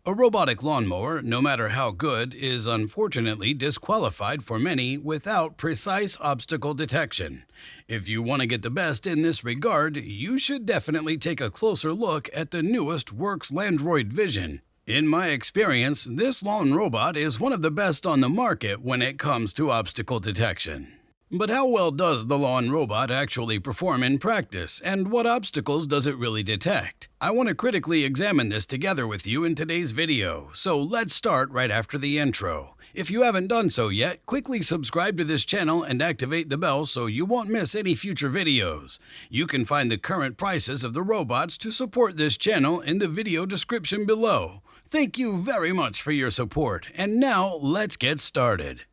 A robotic lawnmower, no matter how good, is unfortunately disqualified for many without precise obstacle detection. If you want to get the best in this regard, you should definitely take a closer look at the newest Worx Landroid Vision. In my experience, this lawn robot is one of the best on the market when it comes to obstacle detection. But how well does the lawn robot actually perform in practice, and what obstacles does it really detect? I want to critically examine this together with you in today's video, so let's start right after the intro. If you haven't done so yet, quickly subscribe to this channel and activate the bell so you won't miss any future videos. You can find the current prices of the robots to support this channel in the video description below. Thank you very much for your support, and now let's get started.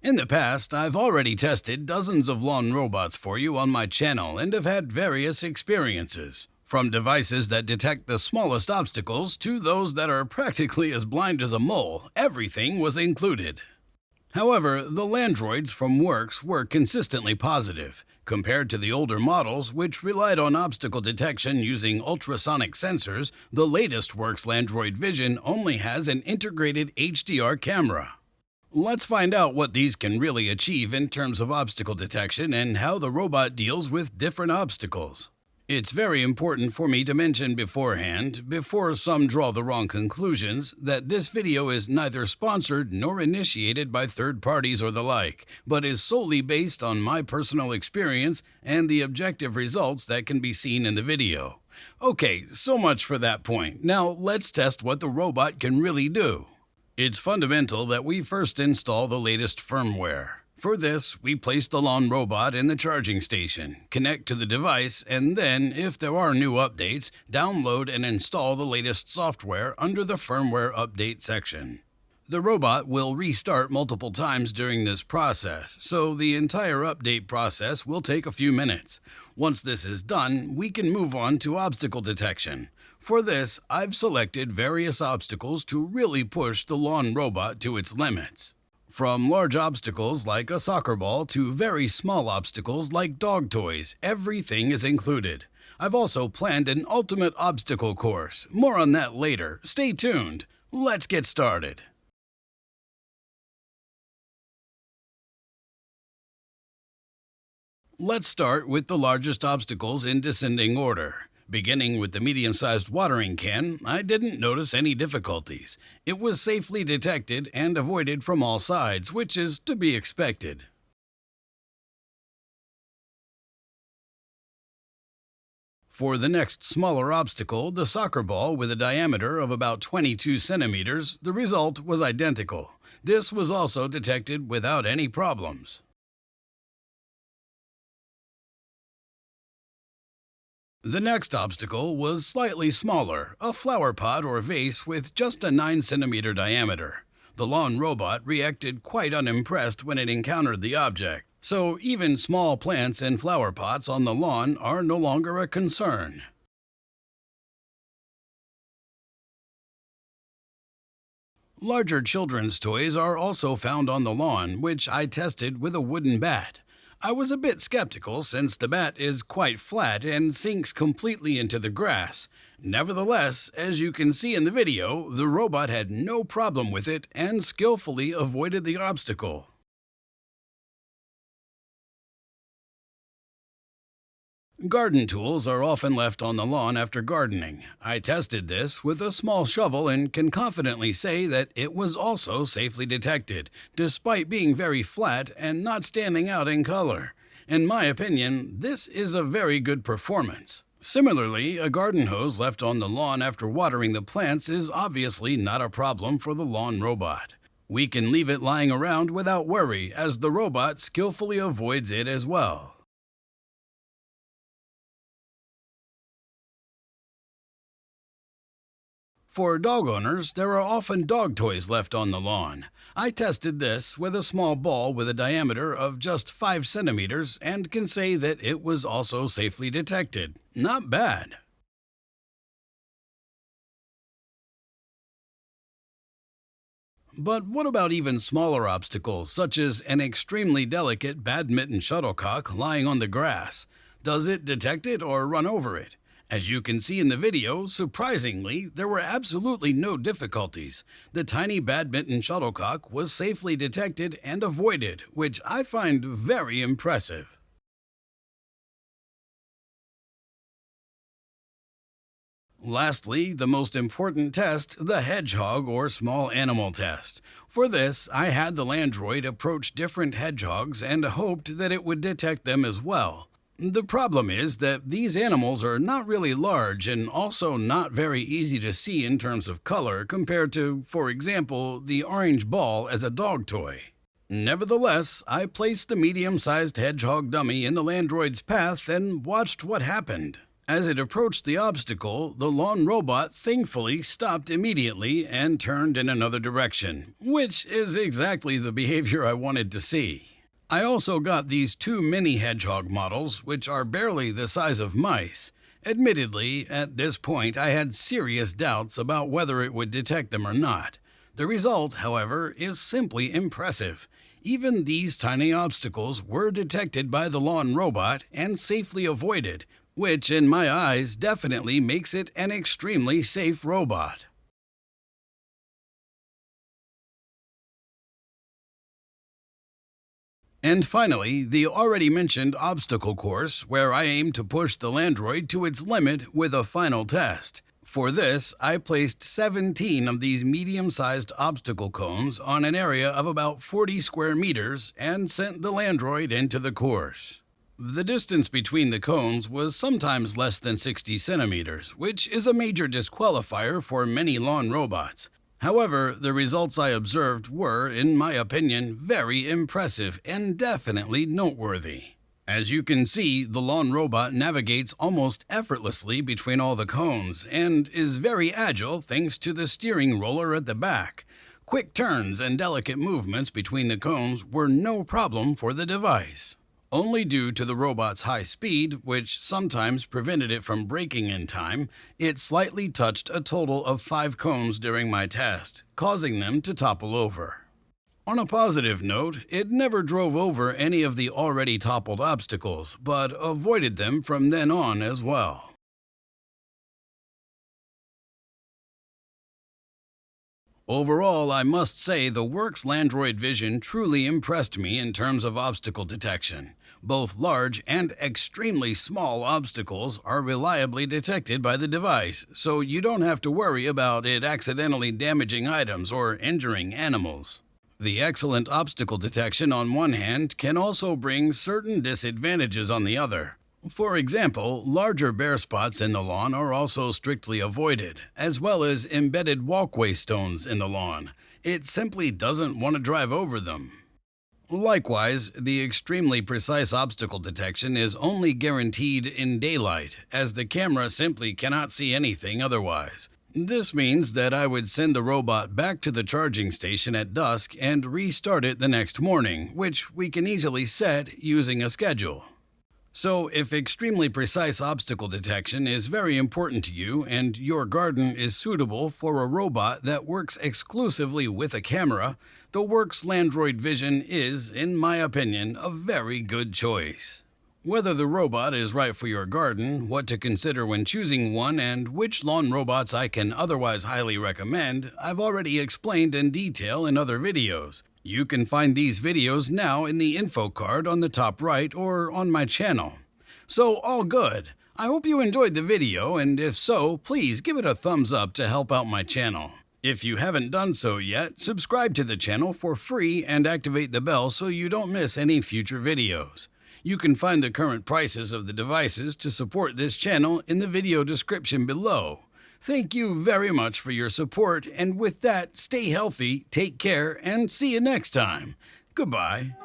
In the past, I've already tested dozens of lawn robots for you on my channel and have had various experiences. From devices that detect the smallest obstacles to those that are practically as blind as a mole, everything was included. However, the Landroids from Worx were consistently positive. Compared to the older models, which relied on obstacle detection using ultrasonic sensors, the latest Worx Landroid Vision only has an integrated HDR camera. Let's find out what these can really achieve in terms of obstacle detection and how the robot deals with different obstacles. It's very important for me to mention beforehand, before some draw the wrong conclusions, that this video is neither sponsored nor initiated by third parties or the like, but is solely based on my personal experience and the objective results that can be seen in the video. Okay, so much for that point. Now let's test what the robot can really do. It's fundamental that we first install the latest firmware. For this, we place the lawn robot in the charging station, connect to the device, and then, if there are new updates, download and install the latest software under the firmware update section. The robot will restart multiple times during this process, so the entire update process will take a few minutes. Once this is done, we can move on to obstacle detection. For this, I've selected various obstacles to really push the lawn robot to its limits. From large obstacles like a soccer ball to very small obstacles like dog toys, everything is included. I've also planned an ultimate obstacle course. More on that later. Stay tuned. Let's get started. Let's start with the largest obstacles in descending order. Beginning with the medium-sized watering can, I didn't notice any difficulties. It was safely detected and avoided from all sides, which is to be expected. For the next smaller obstacle, the soccer ball with a diameter of about 22 centimeters, the result was identical. This was also detected without any problems. The next obstacle was slightly smaller, a flower pot or vase with just a 9 centimeter diameter. The lawn robot reacted quite unimpressed when it encountered the object, so even small plants and flower pots on the lawn are no longer a concern. Larger children's toys are also found on the lawn, which I tested with a wooden bat. I was a bit skeptical since the bat is quite flat and sinks completely into the grass. Nevertheless, as you can see in the video, the robot had no problem with it and skillfully avoided the obstacle. Garden tools are often left on the lawn after gardening. I tested this with a small shovel and can confidently say that it was also safely detected, despite being very flat and not standing out in color. In my opinion, this is a very good performance. Similarly, a garden hose left on the lawn after watering the plants is obviously not a problem for the lawn robot. We can leave it lying around without worry, as the robot skillfully avoids it as well. For dog owners, there are often dog toys left on the lawn. I tested this with a small ball with a diameter of just 5 centimeters and can say that it was also safely detected. Not bad. But what about even smaller obstacles, such as an extremely delicate badminton shuttlecock lying on the grass? Does it detect it or run over it? As you can see in the video, surprisingly, there were absolutely no difficulties. The tiny badminton shuttlecock was safely detected and avoided, which I find very impressive. Lastly, the most important test, the hedgehog or small animal test. For this, I had the Landroid approach different hedgehogs and hoped that it would detect them as well. The problem is that these animals are not really large and also not very easy to see in terms of color compared to, for example, the orange ball as a dog toy. Nevertheless, I placed the medium-sized hedgehog dummy in the Landroid's path and watched what happened. As it approached the obstacle, the lawn robot thankfully stopped immediately and turned in another direction, which is exactly the behavior I wanted to see. I also got these two mini hedgehog models, which are barely the size of mice. Admittedly, at this point I had serious doubts about whether it would detect them or not. The result, however, is simply impressive. Even these tiny obstacles were detected by the lawn robot and safely avoided, which in my eyes definitely makes it an extremely safe robot. And finally, the already mentioned obstacle course, where I aim to push the Landroid to its limit with a final test. For this, I placed 17 of these medium-sized obstacle cones on an area of about 40 square meters and sent the Landroid into the course. The distance between the cones was sometimes less than 60 centimeters, which is a major disqualifier for many lawn robots. However, the results I observed were, in my opinion, very impressive and definitely noteworthy. As you can see, the lawn robot navigates almost effortlessly between all the cones and is very agile thanks to the steering roller at the back. Quick turns and delicate movements between the cones were no problem for the device. Only due to the robot's high speed, which sometimes prevented it from braking in time, it slightly touched a total of 5 cones during my test, causing them to topple over. On a positive note, it never drove over any of the already toppled obstacles, but avoided them from then on as well. Overall, I must say the Worx Landroid Vision truly impressed me in terms of obstacle detection. Both large and extremely small obstacles are reliably detected by the device, so you don't have to worry about it accidentally damaging items or injuring animals. The excellent obstacle detection on one hand can also bring certain disadvantages on the other. For example, larger bare spots in the lawn are also strictly avoided, as well as embedded walkway stones in the lawn. It simply doesn't want to drive over them. Likewise, the extremely precise obstacle detection is only guaranteed in daylight, as the camera simply cannot see anything otherwise. This means that I would send the robot back to the charging station at dusk and restart it the next morning, which we can easily set using a schedule. So, if extremely precise obstacle detection is very important to you and your garden is suitable for a robot that works exclusively with a camera, the Worx Landroid Vision is, in my opinion, a very good choice. Whether the robot is right for your garden, what to consider when choosing one, and which lawn robots I can otherwise highly recommend, I've already explained in detail in other videos. You can find these videos now in the info card on the top right or on my channel. So all good. I hope you enjoyed the video, and if so, please give it a thumbs up to help out my channel. If you haven't done so yet, subscribe to the channel for free and activate the bell so you don't miss any future videos. You can find the current prices of the devices to support this channel in the video description below. Thank you very much for your support, and with that, stay healthy, take care, and see you next time. Goodbye.